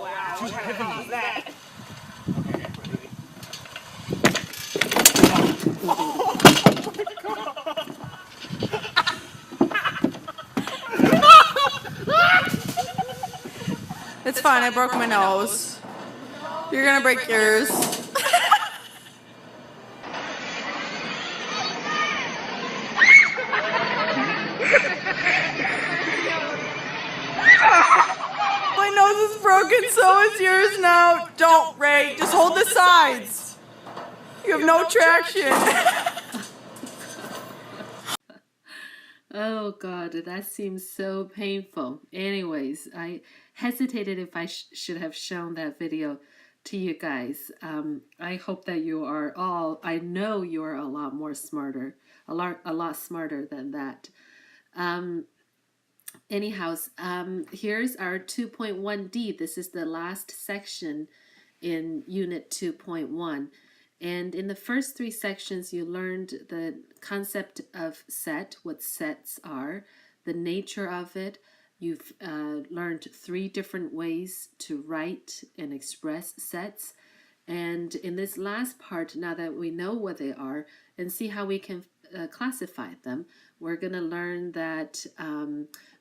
wow. Too heavy is that? It's fine, I broke my nose. You're gonna break yours. My nose is broken, so is yours now. Don't, Ray. Just hold the sides. You have no traction. Oh God, that seems so painful. Anyways, I hesitated if I should have shown that video to you guys. I hope that you are all, I know you are a lot more smarter, a lot smarter than that. Anyhow, here's our 2.1d. This is the last section in Unit 2.1. And in the first three sections, you learned the concept of set, what sets are, the nature of it. You've learned three different ways to write and express sets. And in this last part, now that we know what they are and see how we can classify them, we're going to learn that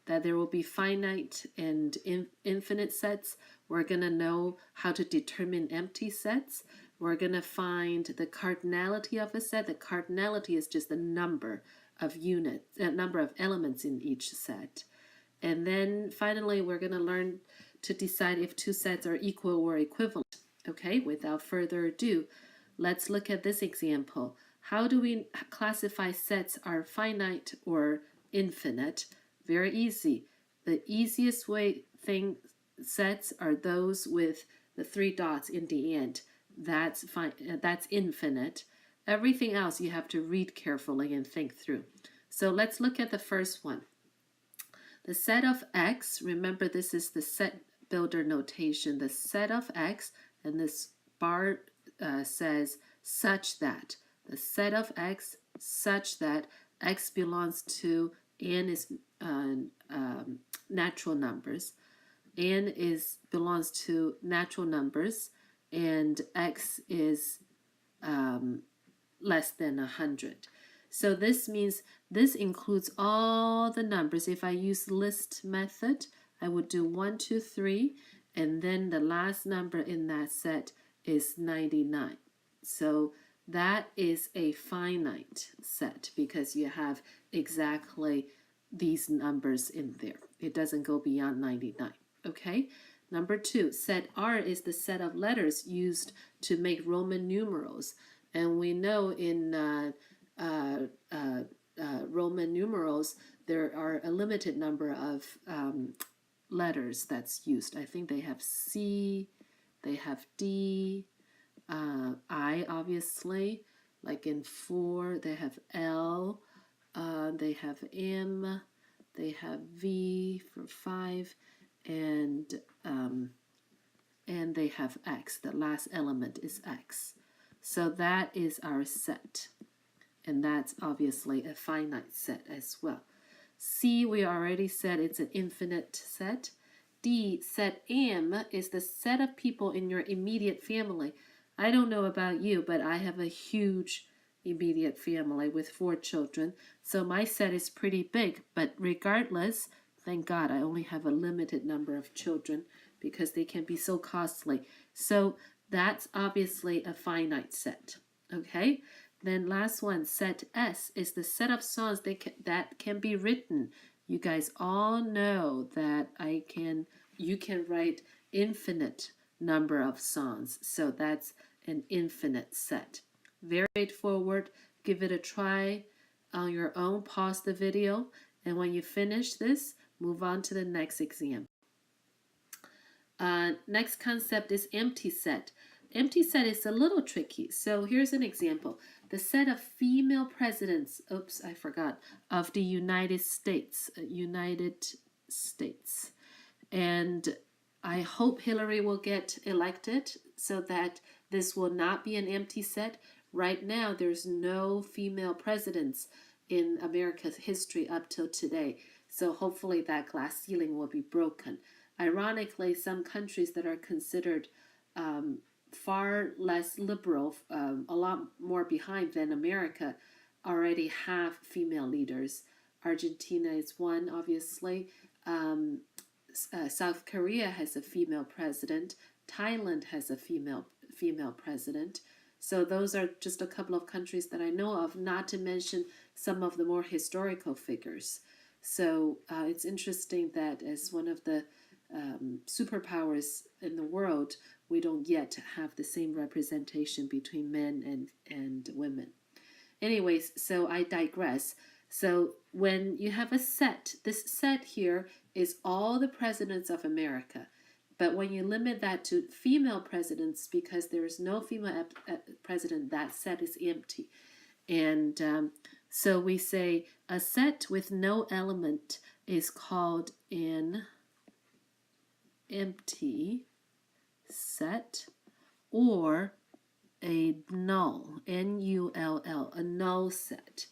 that there will be finite and infinite sets. We're going to know how to determine empty sets. We're going to find the cardinality of a set. The cardinality is just the number of units, number of elements in each set. And then finally, we're going to learn to decide if two sets are equal or equivalent. Okay, without further ado, let's look at this example. How do we classify sets are finite or infinite? Very easy. The easiest way sets are those with the three dots in the end. That's fine. That's infinite. Everything else you have to read carefully and think through. So let's look at the first one. The set of X, remember this is the set builder notation. The set of X, and this bar says such that. The set of X such that X belongs to N is natural numbers. N belongs to natural numbers, and X is less than 100. So this means this includes all the numbers. If I use list method, I would do 1, 2, 3, and then the last number in that set is 99. So that is a finite set because you have exactly these numbers in there. It doesn't go beyond 99. Okay? Number 2, set R is the set of letters used to make Roman numerals. And we know in Roman numerals, there are a limited number of letters that's used. I think they have C, they have D, I obviously, like in 4, they have L, they have M, they have V for 5, and they have X. The last element is X. So that is our set. And that's obviously a finite set as well. C, we already said it's an infinite set. D, set M, is the set of people in your immediate family. I don't know about you, but I have a huge immediate family with 4 children. So my set is pretty big. But regardless, thank God I only have a limited number of children because they can be so costly. So that's obviously a finite set. Okay? Then last one, set S, is the set of songs that can be written. You guys all know that you can write infinite number of songs. So that's an infinite set. Very straightforward. Give it a try on your own. Pause the video. And when you finish this, move on to the next example. Next concept is empty set. Empty set is a little tricky. So here's an example. The set of female presidents, of the United States. And I hope Hillary will get elected so that this will not be an empty set. Right now, there's no female presidents in America's history up till today. So hopefully that glass ceiling will be broken. Ironically, some countries that are considered far less liberal, a lot more behind than America, already have female leaders. Argentina is one, obviously. South Korea has a female president. Thailand has a female president. So those are just a couple of countries that I know of, not to mention some of the more historical figures. So it's interesting that as one of the superpowers in the world, we don't yet have the same representation between men and women. Anyways, so I digress. So when you have a set, this set here is all the presidents of America. But when you limit that to female presidents, because there is no female president, that set is empty. And so we say a set with no element is called an empty set, or a null, N-U-L-L, a null set.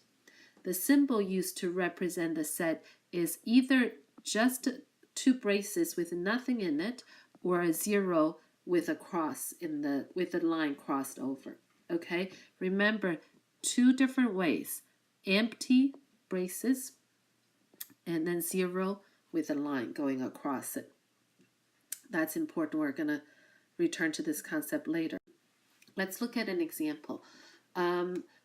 The symbol used to represent the set is either just two braces with nothing in it, or a zero with a cross with a line crossed over. Okay, remember, two different ways: empty braces and then zero with a line going across it. That's important. We're going to return to this concept later. Let's look at an example.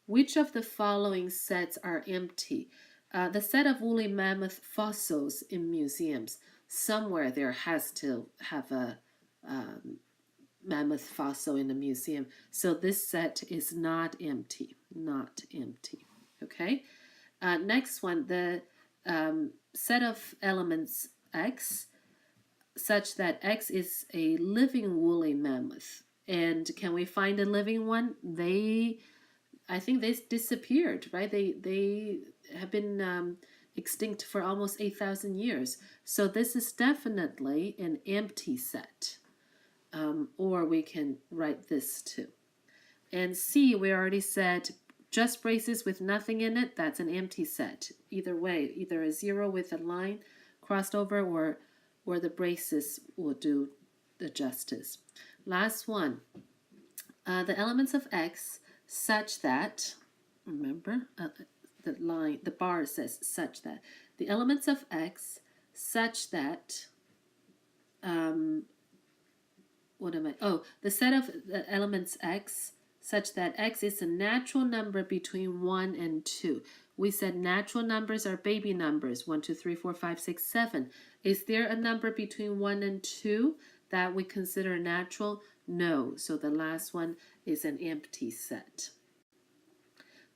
Which of the following sets are empty? The set of woolly mammoth fossils in museums. Somewhere there has to have a mammoth fossil in a museum. So this set is not empty. Not empty. Okay. Next one, the set of elements X, such that X is a living woolly mammoth. And can we find a living one? I think they disappeared, right? They have been extinct for almost 8,000 years. So this is definitely an empty set. Or we can write this too. And C, we already said just braces with nothing in it, that's an empty set. Either way, either a zero with a line crossed over, or the braces will do the justice. Last one, the elements of X such that, remember, the bar says such that, the elements of X such that, the set of the elements X such that X is a natural number between 1 and 2. We said natural numbers are baby numbers, 1, 2, 3, 4, 5, 6, 7. Is there a number between 1 and 2 that we consider natural? No. So the last one is an empty set.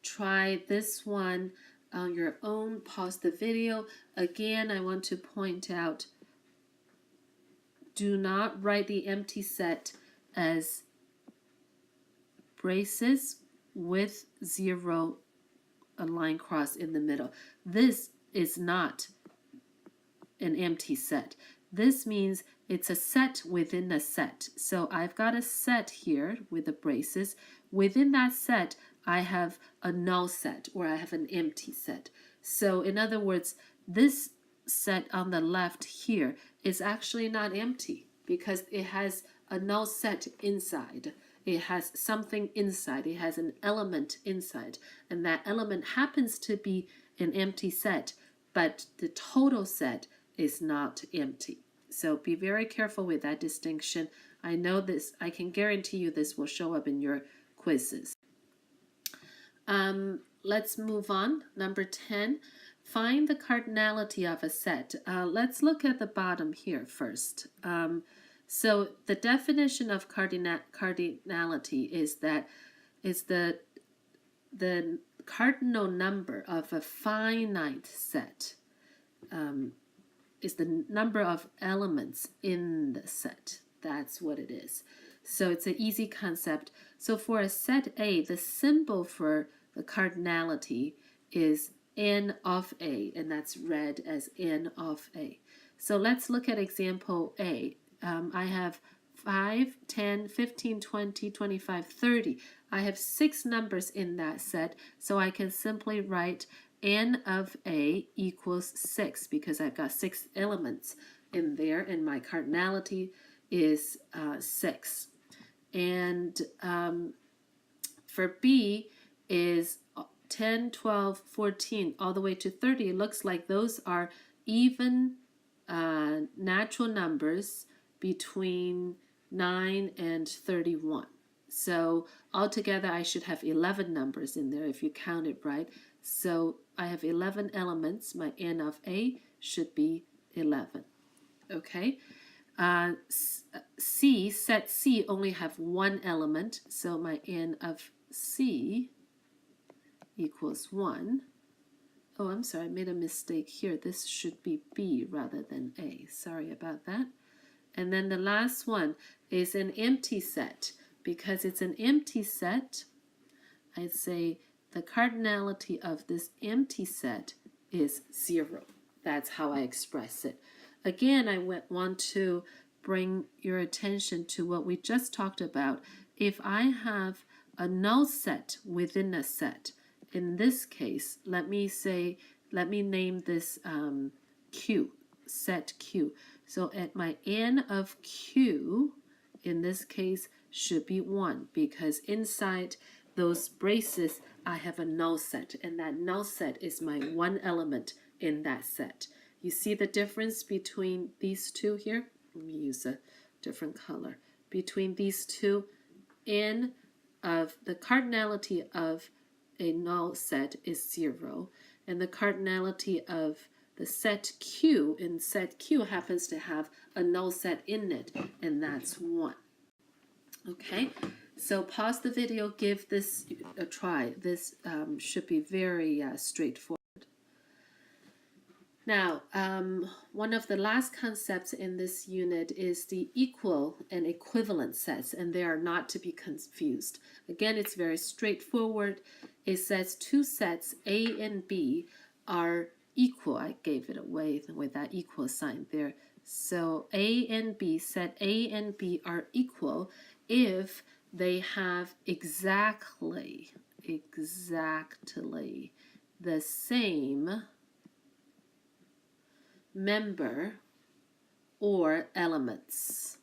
Try this one on your own. Pause the video. Again, I want to point out, do not write the empty set as braces with zero, a line cross in the middle. This is not an empty set. This means it's a set within a set. So I've got a set here with the braces. Within that set, I have a null set, or I have an empty set. So in other words, this set on the left here is actually not empty because it has a null set inside. It has something inside. It has an element inside. And that element happens to be an empty set, but the total set is not empty. So be very careful with that distinction. I know this, I can guarantee you this will show up in your quizzes. Let's move on. Number 10, find the cardinality of a set. Let's look at the bottom here first. So the definition of cardinality is that it's the cardinal number of a finite set. Is the number of elements in the set. That's what it is. So it's an easy concept. So for a set A, the symbol for the cardinality is N of A, and that's read as N of A. So let's look at example A. I have 5, 10, 15, 20, 25, 30. I have 6 numbers in that set, so I can simply write n of A equals 6 because I've got 6 elements in there and my cardinality is 6. And for B is 10, 12, 14, all the way to 30. It looks like those are even natural numbers between 9 and 31. So altogether I should have 11 numbers in there if you count it right. So I have 11 elements. My n of A should be 11. Okay. C, set C only have one element, so my n of C equals 1. Oh, I'm sorry, I made a mistake here. This should be B rather than A. Sorry about that. And then the last one is an empty set. Because it's an empty set, I'd say the cardinality of this empty set is 0. That's how I express it. Again, I want to bring your attention to what we just talked about. If I have a null set within a set, in this case, let me name this Q, set Q. So at my n of Q, in this case, should be 1 because inside those braces, I have a null set, and that null set is my one element in that set. You see the difference between these two here? Let me use a different color. Between these two, n of the cardinality of a null set is 0, and the cardinality of the set Q in set Q happens to have a null set in it, and that's 1. Okay, so pause the video, give this a try. This should be very straightforward. Now, one of the last concepts in this unit is the equal and equivalent sets, and they are not to be confused. Again, it's very straightforward. It says two sets, A and B, are equal. I gave it away with that equal sign there. So A and B, set A and B are equal if they have exactly the same member or elements.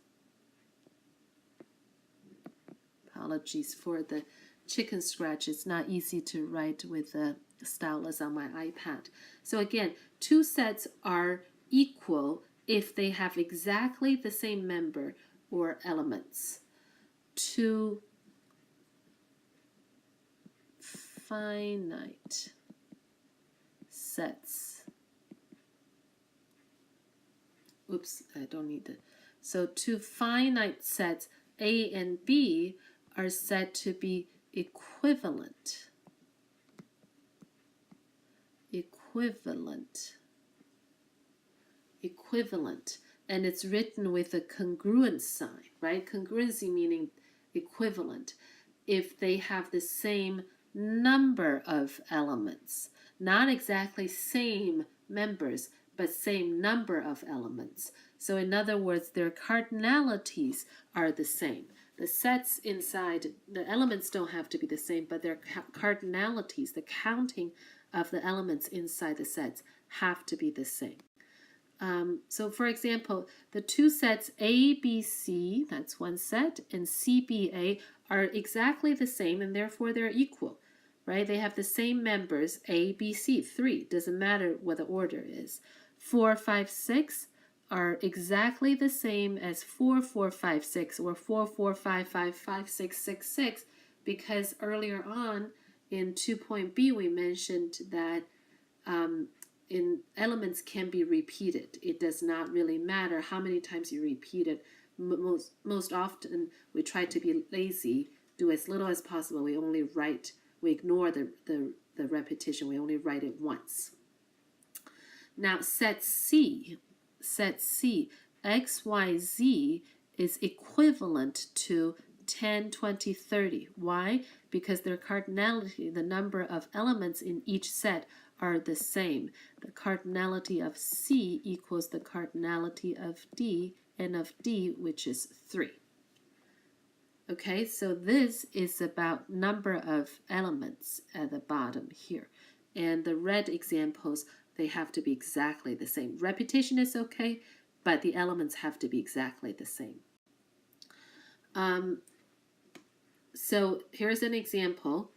Apologies for the chicken scratch. It's not easy to write with the stylus on my iPad. So again, two sets are equal if they have exactly the same member or elements. Two finite sets. Oops, I don't need it. So two finite sets, A and B, are said to be equivalent. Equivalent. And it's written with a congruent sign, right? Congruency meaning equivalent. If they have the same number of elements, not exactly same members, but same number of elements. So in other words, their cardinalities are the same. The sets inside, the elements don't have to be the same, but their cardinalities, the counting of the elements inside the sets have to be the same. So for example, the two sets ABC, that's one set, and CBA are exactly the same, and therefore they're equal, right? They have the same members, A, B, C, 3. Doesn't matter what the order is. 4, 5, 6 are exactly the same as 4, 4, 5, 6 or 4, 4, 5, 5, 5, 6, 6, 6 because earlier on in 2.b we mentioned that in elements can be repeated. It does not really matter how many times you repeat it. Most often we try to be lazy, do as little as possible. We ignore the repetition. We only write it once. Now set C, X, Y, Z is equivalent to 10, 20, 30. Why? Because their cardinality, the number of elements in each set, are the same. The cardinality of C equals the cardinality of D, and of D, which is 3. Okay, so this is about number of elements at the bottom here. And the red examples, they have to be exactly the same. Repetition is okay, but the elements have to be exactly the same. So here's an example.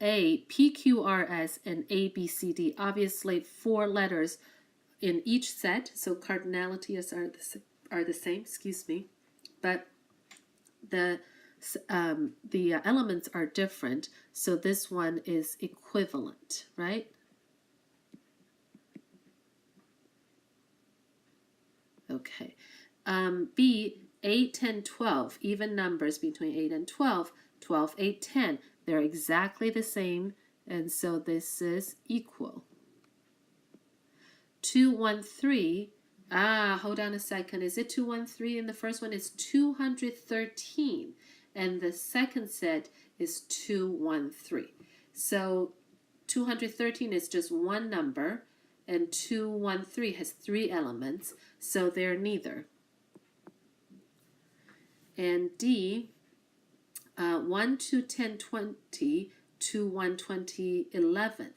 A, P, Q, R, S, and A, B, C, D. Obviously, 4 letters in each set, so cardinalities are the same. Excuse me, but the elements are different. So this one is equivalent, right? Okay. B, 8, 10, 12, even numbers between 8 and 12, 12, 8, 10. They're exactly the same, and so this is equal. 2, 1, 3. Hold on a second. Is it 2, 1, 3? And the first one is 213, and the second set is 2, 1, 3. So 213 is just one number, and 2, 1, 3 has 3 elements, so they're neither. And D, 1, 2, 10, 20, 2, 1, 20, 11.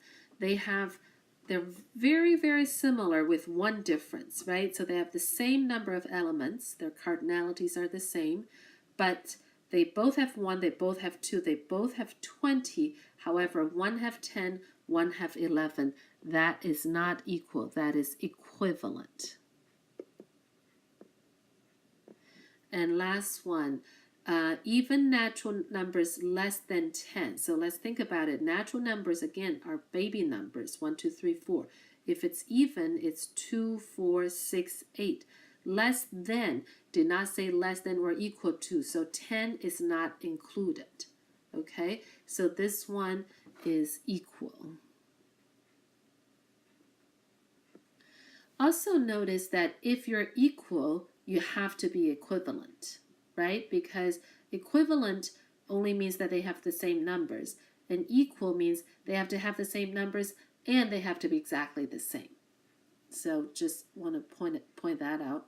They're very, very similar with one difference, right? So they have the same number of elements. Their cardinalities are the same, but they both have 1, they both have 2, they both have 20. However, one have 10, one have 11. That is not equal. That is equivalent. And last one, even natural numbers less than 10. So let's think about it. Natural numbers, again, are baby numbers, 1, 2, 3, 4. If it's even, it's 2, 4, 6, 8. Less than did not say less than or equal to, so 10 is not included. Okay, so this one is equal. Also notice that if you're equal, you have to be equivalent, right? Because equivalent only means that they have the same numbers, and equal means they have to have the same numbers and they have to be exactly the same. So just want to point that out.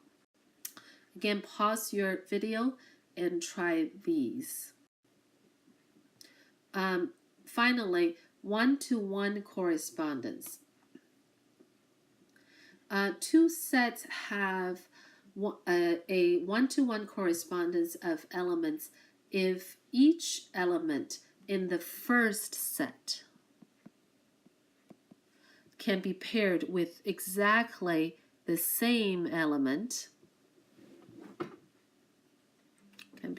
Again, pause your video and try these. Finally, one-to-one correspondence. 2 sets have a one-to-one correspondence of elements if each element in the first set can be paired with exactly the same element. Can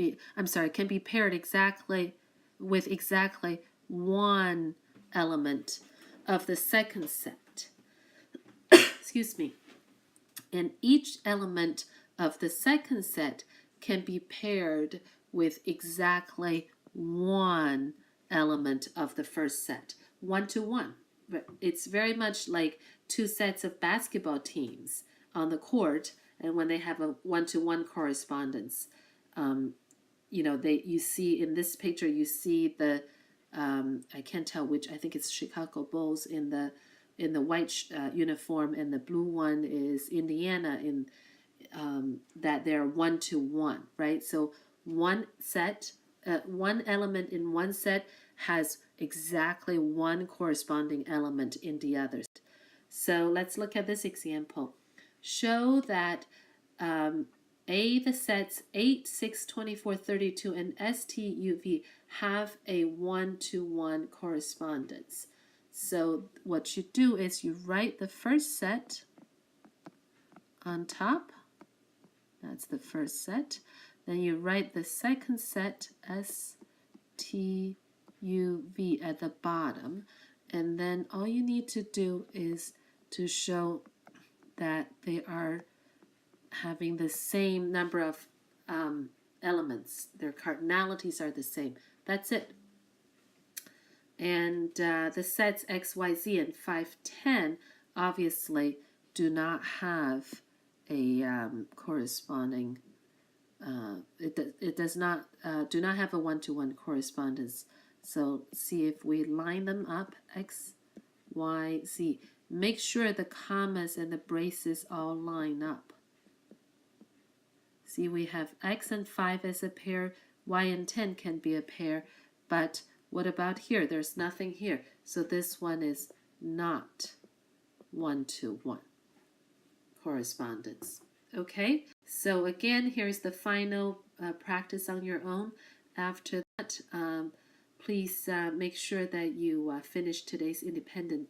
be paired exactly with exactly one element of the second set. Excuse me. And each element of the second set can be paired with exactly one element of the first set, one-to-one. It's very much like 2 sets of basketball teams on the court, and when they have a one-to-one correspondence, you see in this picture, you see the I can't tell which. I think it's Chicago Bulls in the white uniform, and the blue one is Indiana in that they're one-to-one, right? So one element in one set has exactly one corresponding element in the other. So let's look at this example. Show that the sets 8, 6, 24, 32, and STUV have a one-to-one correspondence. So what you do is you write the first set on top. That's the first set. Then you write the second set, STUV, at the bottom. And then all you need to do is to show that they are having the same number of elements. Their cardinalities are the same. That's it. And the sets X, Y, Z and 5, 10 obviously do not have a corresponding. It does not do not have a one-to-one correspondence. So see if we line them up, X, Y, Z. Make sure the commas and the braces all line up. See, we have X and 5 as a pair, Y and 10 can be a pair, but What about here? There's nothing here. So this one is not 1-to-1 correspondence. Okay, so again, here's the final practice on your own. After that, please make sure that you finish today's independent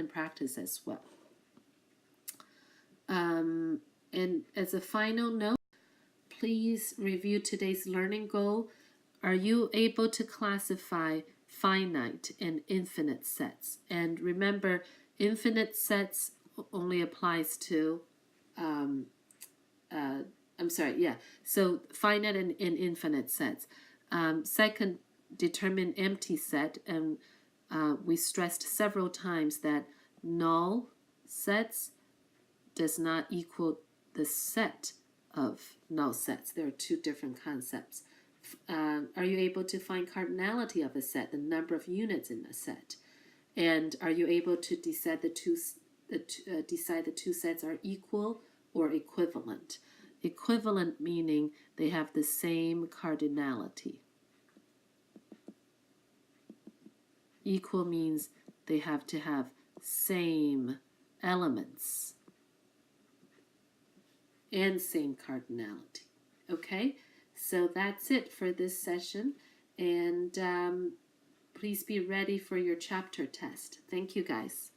practice as well. And as a final note, please review today's learning goal. Are you able to classify finite and infinite sets? And remember, infinite sets only applies to, so finite and infinite sets. Second, determine empty set, and we stressed several times that null sets does not equal the set of null sets. There are two different concepts. Are you able to find cardinality of a set, the number of units in a set? And are you able to decide the two sets are equal or equivalent? Equivalent meaning they have the same cardinality. Equal means they have to have same elements and same cardinality. Okay, so that's it for this session, and please be ready for your chapter test. Thank you, guys.